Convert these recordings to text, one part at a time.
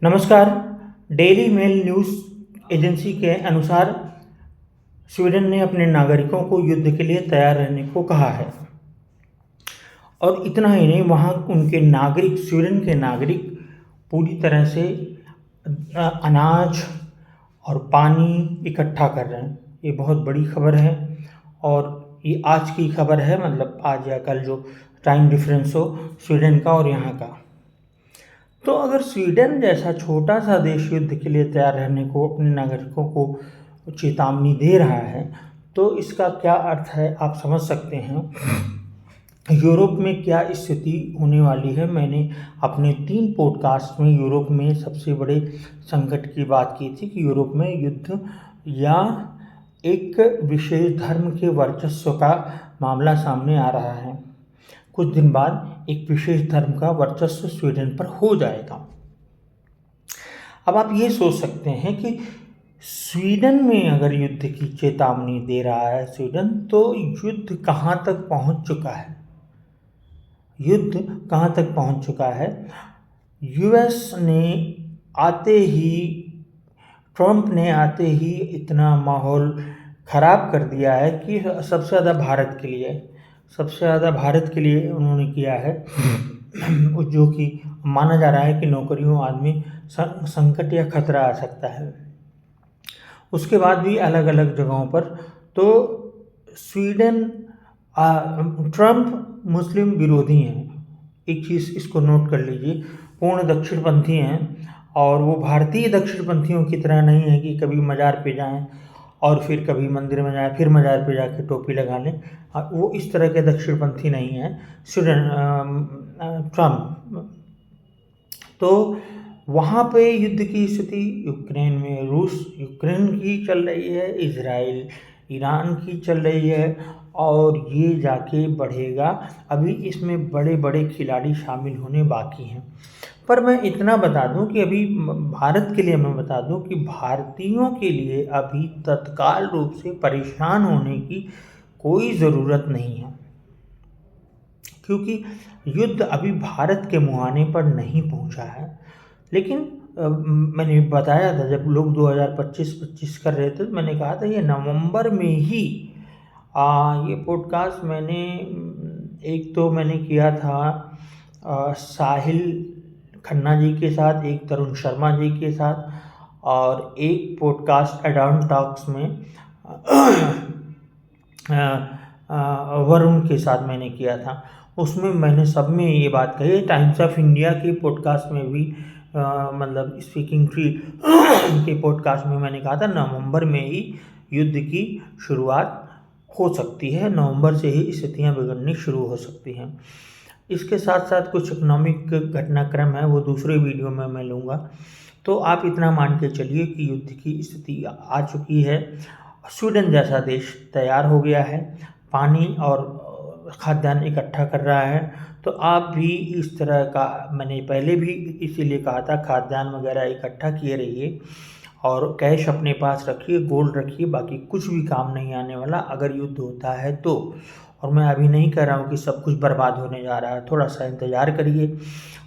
नमस्कार। Daily mail news agency के अनुसार स्वीडन ने अपने नागरिकों को युद्ध के लिए तैयार रहने को कहा है। और इतना ही नहीं, वहाँ उनके नागरिक, स्वीडन के नागरिक पूरी तरह से अनाज और पानी इकट्ठा कर रहे हैं। ये बहुत बड़ी खबर है और ये आज की खबर है, मतलब आज या कल जो टाइम डिफरेंस हो स्वीडन का और यहाँ का। तो अगर स्वीडन जैसा छोटा सा देश युद्ध के लिए तैयार रहने को अपने नागरिकों को चेतावनी दे रहा है, तो इसका क्या अर्थ है आप समझ सकते हैं। यूरोप में क्या स्थिति होने वाली है। मैंने अपने 3 पॉडकास्ट में यूरोप में सबसे बड़े संकट की बात की थी कि यूरोप में युद्ध या एक विशेष धर्म के वर्चस्व का मामला सामने आ रहा है। कुछ दिन बाद एक विशेष धर्म का वर्चस्व स्वीडन पर हो जाएगा। अब आप ये सोच सकते हैं कि स्वीडन में अगर युद्ध की चेतावनी दे रहा है स्वीडन, तो युद्ध कहाँ तक पहुँच चुका है। युद्ध कहाँ तक पहुँच चुका है। यूएस ने आते ही, ट्रंप ने आते ही इतना माहौल ख़राब कर दिया है कि सबसे ज़्यादा भारत के लिए उन्होंने किया है जो कि माना जा रहा है कि नौकरियों आदमी संकट या खतरा आ सकता है। उसके बाद भी अलग अलग जगहों पर तो स्वीडन, ट्रंप मुस्लिम विरोधी हैं। एक चीज़ इसको नोट कर लीजिए, पूर्ण दक्षिणपंथी हैं और वो भारतीय दक्षिणपंथियों की तरह नहीं है कि कभी मज़ार पे जाएं और फिर कभी मंदिर में जाएं, फिर मज़ार पे जाके टोपी लगा लें। वो इस तरह के दक्षिणपंथी नहीं हैं ट्रंप। तो वहाँ पे युद्ध की स्थिति यूक्रेन में, यूक्रेन की चल रही है, इजराइल ईरान की चल रही है और ये जाके बढ़ेगा। अभी इसमें बड़े बड़े खिलाड़ी शामिल होने बाकी हैं। पर मैं इतना बता दूं कि अभी भारत के लिए मैं बता दूं कि भारतीयों के लिए अभी तत्काल रूप से परेशान होने की कोई ज़रूरत नहीं है, क्योंकि युद्ध अभी भारत के मुहाने पर नहीं पहुंचा है। लेकिन मैंने बताया था जब लोग 2025 कर रहे थे, तो मैंने कहा था ये नवंबर में ही ये पॉडकास्ट मैंने एक तो मैंने किया था साहिल खन्ना जी के साथ, एक तरुण शर्मा जी के साथ, और एक पॉडकास्ट एडाउन टॉक्स में वरुण के साथ मैंने किया था। उसमें मैंने सब में ये बात कही है। टाइम्स ऑफ इंडिया के पॉडकास्ट में भी मतलब स्पीकिंग ट्री के पॉडकास्ट में मैंने कहा था नवंबर में ही युद्ध की शुरुआत हो सकती है, नवंबर से ही स्थितियाँ बिगड़नी शुरू हो सकती हैं। इसके साथ साथ कुछ इकोनॉमिक घटनाक्रम है, वो दूसरे वीडियो में मैं लूँगा। तो आप इतना मान के चलिए कि युद्ध की स्थिति आ चुकी है। स्वीडन जैसा देश तैयार हो गया है, पानी और खाद्यान्न इकट्ठा कर रहा है। तो आप भी इस तरह का, मैंने पहले भी इसीलिए कहा था खाद्यान्न वगैरह इकट्ठा किए रहिए और कैश अपने पास रखिए, गोल्ड रखिए, बाकी कुछ भी काम नहीं आने वाला अगर युद्ध होता है तो। और मैं अभी नहीं कह रहा हूँ कि सब कुछ बर्बाद होने जा रहा है, थोड़ा सा इंतज़ार करिए।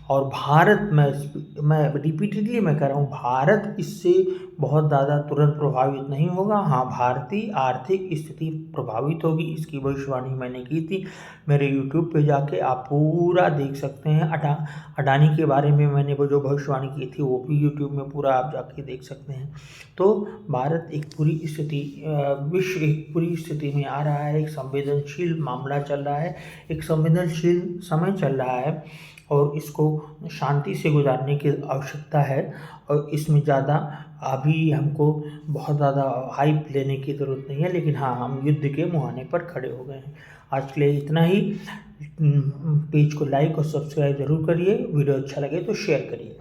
और भारत, मैं रिपीटेडली मैं कह रहा हूँ, भारत इससे बहुत ज़्यादा तुरंत प्रभावित नहीं होगा। हाँ, भारतीय आर्थिक स्थिति प्रभावित होगी, इसकी भविष्यवाणी मैंने की थी। मेरे यूट्यूब पे जाके आप पूरा देख सकते हैं। अडानी के बारे में मैंने वो जो भविष्यवाणी की थी वो भी यूट्यूब में पूरा आप जाके देख सकते हैं। तो भारत एक पूरी स्थिति, विश्व एक पूरी स्थिति में आ रहा है, एक संवेदनशील मामला चल रहा है, एक संवेदनशील समय चल रहा है और इसको शांति से गुजारने की आवश्यकता है। और इसमें ज़्यादा अभी हमको बहुत ज़्यादा हाइप लेने की ज़रूरत नहीं है, लेकिन हाँ, हम युद्ध के मुहाने पर खड़े हो गए हैं। आज के लिए इतना ही। पेज को लाइक और सब्सक्राइब ज़रूर करिए, वीडियो अच्छा लगे तो शेयर करिए।